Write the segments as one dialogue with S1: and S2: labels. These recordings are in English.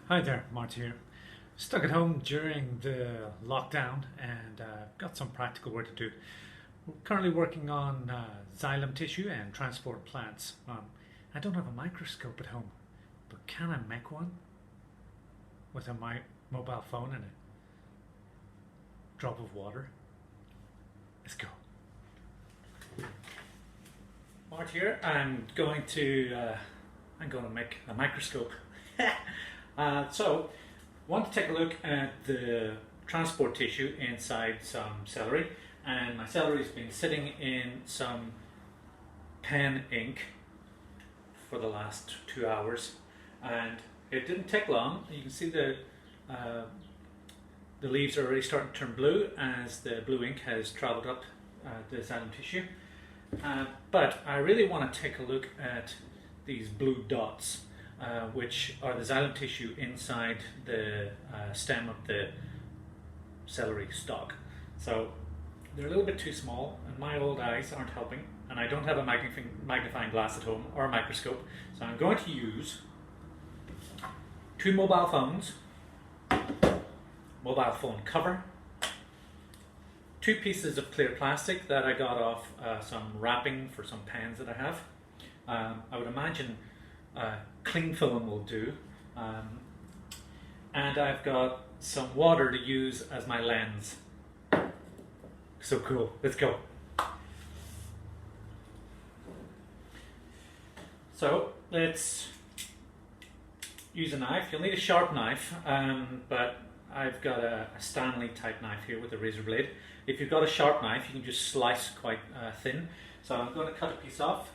S1: Hi there, Marty here. Stuck at home during the lockdown and got some practical work to do. We're currently working on xylem tissue and transport plants. I don't have a microscope at home, but can I make one with a mobile phone and a drop of water? Let's go. Marty here. I'm going to make a microscope. So, want to take a look at the transport tissue inside some celery, and my celery has been sitting in some pen ink for the last 2 hours, and it didn't take long. You can see the leaves are already starting to turn blue as the blue ink has traveled up the xylem tissue. But I really want to take a look at these blue dots, which are the xylem tissue inside the stem of the celery stalk. So they're a little bit too small, and my old eyes aren't helping, and I don't have a magnifying glass at home or a microscope. So I'm going to use two mobile phones, mobile phone cover, two pieces of clear plastic that I got off some wrapping for some pens that I have. I would imagine cling film will do, and I've got some water to use as my lens. So cool, let's go. So let's use a knife. You'll need a sharp knife, but I've got a Stanley type knife here with a razor blade. If you've got a sharp knife, you can just slice quite thin. So I'm going to cut a piece off.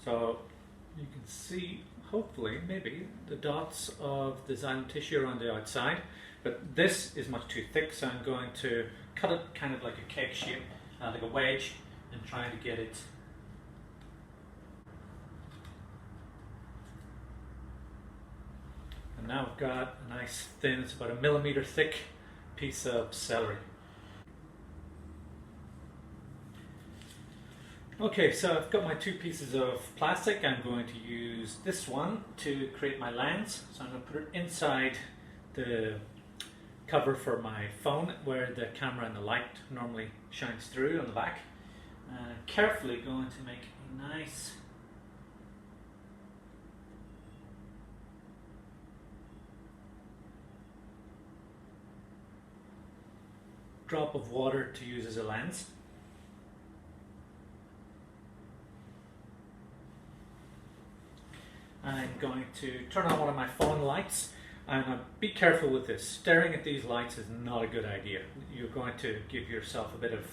S1: So you can see, hopefully, maybe, the dots of the xylem tissue around the outside, but this is much too thick, so I'm going to cut it kind of like a cake shape, like a wedge, and try to get it and now I've got a nice thin, it's about 1 mm thick piece of celery. Okay, so I've got my two pieces of plastic. I'm going to use this one to create my lens. So I'm going to put it inside the cover for my phone where the camera and the light normally shines through on the back. And I'm carefully going to make a nice drop of water to use as a lens. I'm going to turn on one of my phone lights, and be careful with this. Staring at these lights is not a good idea. You're going to give yourself a bit of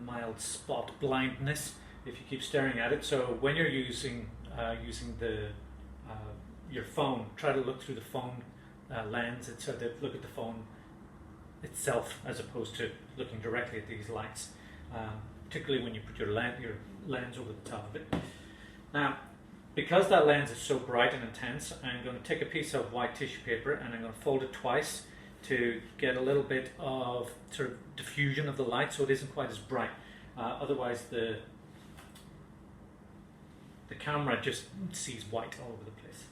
S1: mild spot blindness if you keep staring at it. So when you're using your phone, try to look through the phone lens and so that look at the phone itself as opposed to looking directly at these lights, particularly when you put your lens over the top of it. Now, because that lens is so bright and intense, I'm going to take a piece of white tissue paper and I'm going to fold it twice to get a little bit of sort of diffusion of the light so it isn't quite as bright. Otherwise the camera just sees white all over the place.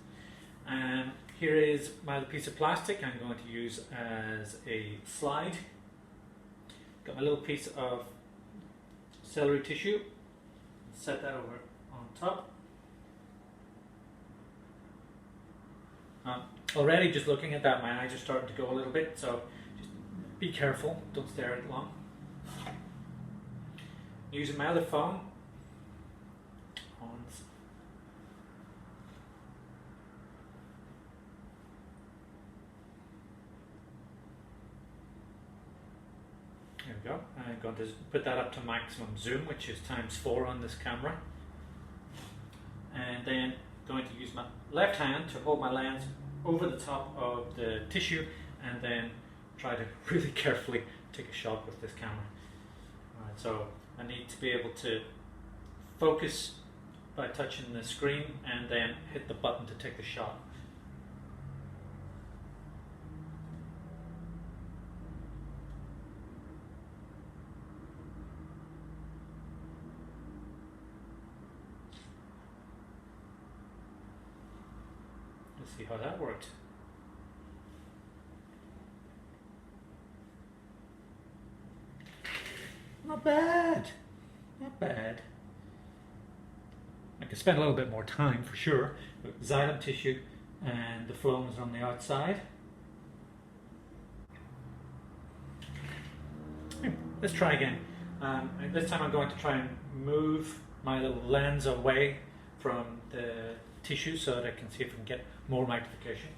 S1: And here is my little piece of plastic I'm going to use as a slide. Got my little piece of celery tissue. Set that over on top. Already just looking at that, my eyes are starting to go a little bit, so just be careful, don't stare at it long. Using my other phone, there we go. I'm going to put that up to maximum zoom, which is ×4 on this camera. And then going to use my left hand to hold my lens over the top of the tissue and then try to really carefully take a shot with this camera. Alright, so I need to be able to focus by touching the screen and then hit the button to take the shot. Let's see how that worked. Not bad. Not bad. I could spend a little bit more time for sure. But xylem tissue and the phloem is on the outside. Let's try again. This time I'm going to try and move my little lens away from the tissue so that I can see if I can get more magnification.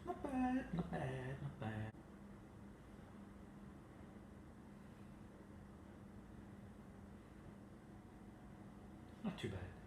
S1: Not bad, not bad, not bad. Not too bad.